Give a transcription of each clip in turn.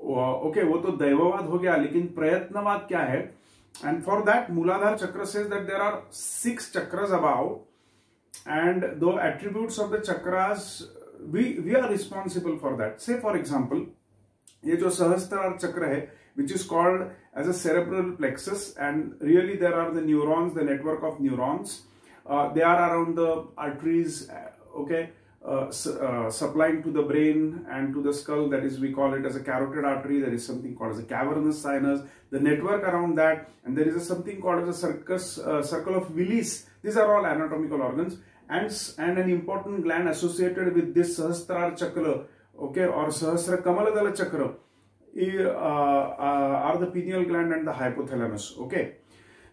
Okay, वो तो दैववाद हो गया, लेकिन प्रयत्नवाद क्या है? And for that Muladhara chakra says that there are 6 chakras about, and the attributes of the chakras we are responsible for that. Say for example, ये जो सहस्त्रार चक्र है, which is called as a cerebral plexus, and really there are the neurons, the network of neurons. They are around the arteries, okay, supplying to the brain and to the skull. That is, we call it as a carotid artery. There is something called as a cavernous sinus, the network around that, and there is something called as a circle of Willis. These are all anatomical organs, and an important gland associated with this Sahasrara chakra, okay, or Sahasra Kamaladala chakra, are the pineal gland and the hypothalamus. Okay,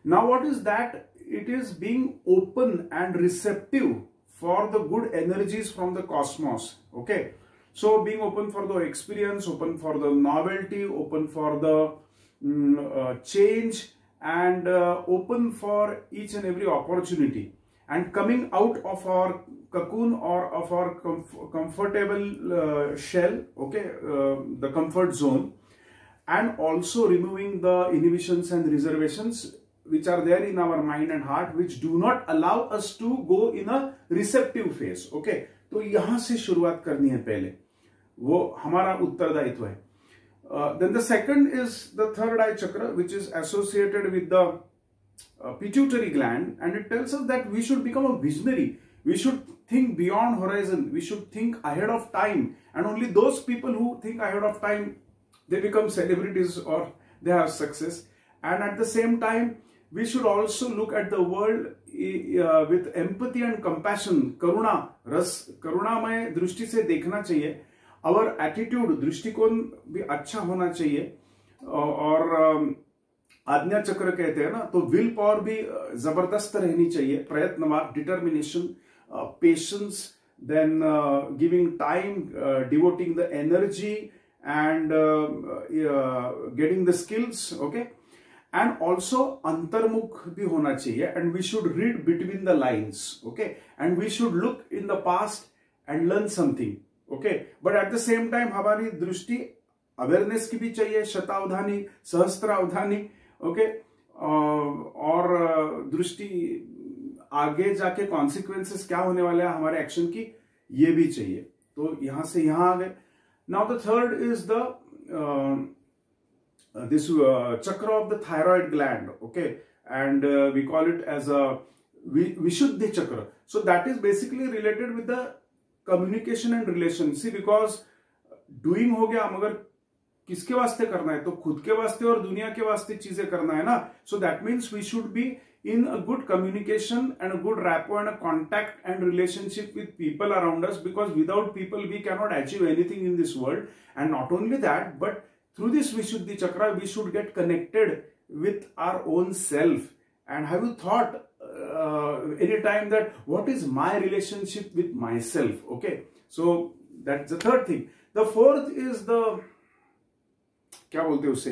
now what is that? It is being open and receptive for the good energies from the cosmos. Okay, so being open for the experience, open for the novelty, open for the change, and open for each and every opportunity, and coming out of our cocoon or of our comfortable shell, okay, the comfort zone, and also removing the inhibitions and reservations which are there in our mind and heart, which do not allow us to go in a receptive phase. Okay, तो यहां से शुरुआत करनी है पहले, वो हमारा उत्तरदायित्व है. Then the second is the third eye chakra, which is associated with the pituitary gland, and it tells us that we should become a visionary. We should think beyond horizon. We should think ahead of time, and only those people who think ahead of time, they become celebrities or they have success. And at the same time, we should also look at the world with empathy and compassion. करुणा रस, करुणामय दृष्टि से देखना चाहिए. Our attitude, दृष्टिकोण भी अच्छा होना चाहिए. और आज्ञा चक्र कहते हैं ना, तो विल पावर भी जबरदस्त रहनी चाहिए. प्रयत्नवाद, determination, patience, then giving time, devoting the energy, and getting the skills. Okay, and also antarmukh bhi hona chahiye, and we should read between the lines. Okay, and we should look in the past and learn something. Okay, but at the same time hamari drishti awareness ki bhi chahiye, शतावधानी, सहस्त्रावधानी. Okay, और दृष्टि आगे जाके consequences क्या होने वाले हैं हमारे action की, ये भी चाहिए. तो यहां से यहां आ गए. Now the third is the this chakra of the thyroid gland. Okay, and we call it as a Vishuddhi chakra. So that is basically related with the communication and relation. See, because doing हो गया, मगर किसके वास्ते करना है? तो खुद के वास्ते और दुनिया के वास्ते चीजें करना है ना. So that means we should be in a good communication and a good rapport and a contact and relationship with people around us, because without people we cannot achieve anything in this world. And not only that, but through this Vishuddhi chakra we should get connected with our own self. And have you thought any time that what is my relationship with myself? Okay, so that's the third thing. The fourth is the, क्या बोलते हैं उसे,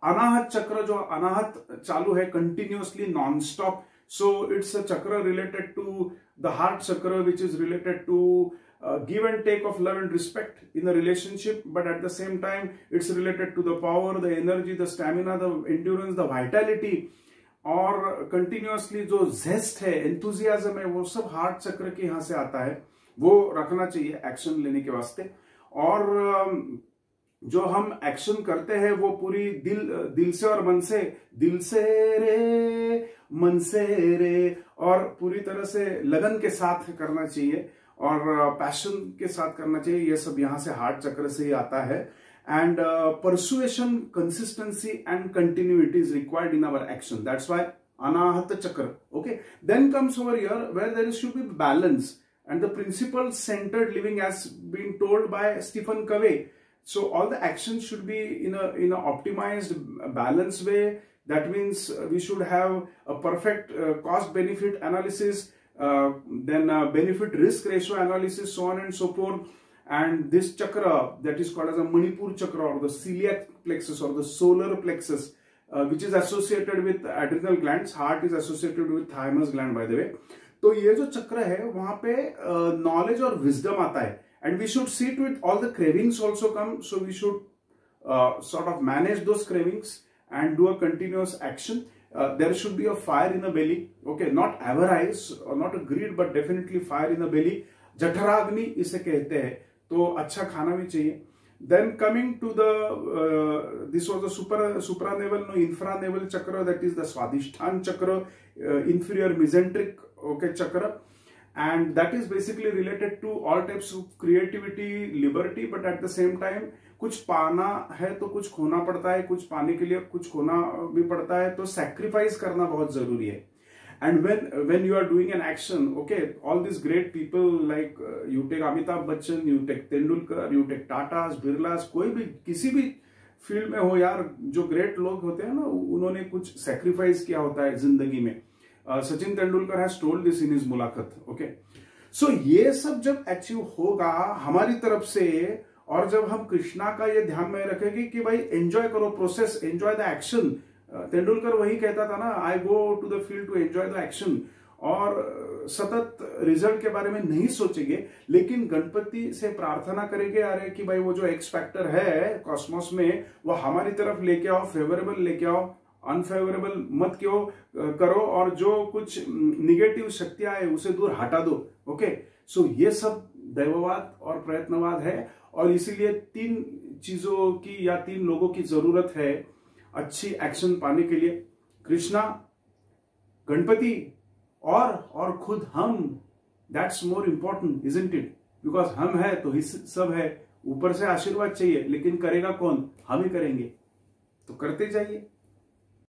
अनाहत चक्र. जो अनाहत चालू है continuously non-stop. So it's a chakra related to the heart chakra, which is related to give and take of love and respect in a relationship, but at the same time it's related to the power, the energy, the stamina, the endurance, the vitality, और continuously जो zest है, enthusiasm है, वो सब heart चक्र के यहाँ से आता है. वो रखना चाहिए एक्शन लेने के वास्ते. और जो हम एक्शन करते हैं वो पूरी दिल से और मन से, दिल से रे मन से रे, और पूरी तरह से लगन के साथ करना चाहिए और पैशन के साथ करना चाहिए. ये सब यहाँ से हार्ट चक्र से ही आता है. And persuasion, consistency and continuity is required in our action. That's why Anahata chakra. Okay, then comes over here where there should be balance and the principle centered living, as been told by Stephen Covey. So all the actions should be in a optimized, balanced way. That means we should have a perfect cost benefit analysis, then benefit risk ratio analysis, so on and so forth. And this chakra that is called as a Manipur chakra, or the celiac plexus, or the solar plexus, which is associated with adrenal glands. Heart is associated with thymus gland, by the way. तो ये जो चक्र है वहां पे knowledge और wisdom आता है. And we should see to it all the cravings also come. So we should sort of manage those cravings and do a continuous action. There should be a fire in the belly, okay, not avarice or not a greed, but definitely fire in the belly. जठराग्नि इसे कहते हैं, तो अच्छा खाना भी चाहिए. Then coming to the this was the supraneval, no, infraneval chakra, that is the Swadhisthana chakra, inferior mesenteric, okay, chakra, and that is basically related to all types of creativity, liberty, but at the same time कुछ पाना है तो कुछ खोना पड़ता है, कुछ पाने के लिए कुछ खोना भी पड़ता है, तो सैक्रिफाइस करना बहुत जरूरी है. And when you are doing an action, okay, all these great people like you take Amitabh Bachchan, you take Tendulkar, you take Tatas, Birlas, कोई भी किसी भी फील्ड में हो यार, जो ग्रेट लोग होते हैं ना, उन्होंने कुछ सैक्रिफाइस किया होता है जिंदगी में. Sachin Tendulkar has told this in his मुलाकात. ओके, सो ये सब जब अचीव होगा हमारी तरफ से, और जब हम कृष्णा का ये ध्यान में रखेंगे कि भाई एंजॉय करो process, enjoy the action. Tendulkar वही कहता था ना, I go to the field to enjoy the action, और सतत रिजल्ट के बारे में नहीं सोचेंगे, लेकिन गणपति से प्रार्थना करेंगे, अरे कि भाई वो जो एक्स फैक्टर है कॉस्मोस में वो हमारी तरफ लेके आओ, फेवरेबल लेके आओ, अनफेवरेबल मत क्यों करो, और जो कुछ निगेटिव शक्तियां है उसे दूर हटा दो. ओके, सो ये सब दैववाद और प्रयत्नवाद है, और इसीलिए 3 चीजों की या 3 लोगों की जरूरत है अच्छी एक्शन पाने के लिए. कृष्णा, गणपति और खुद हम. That's more important, isn't it? Because हम है तो ही सब है. ऊपर से आशीर्वाद चाहिए, लेकिन करेगा कौन? हम ही करेंगे. तो करते जाइए.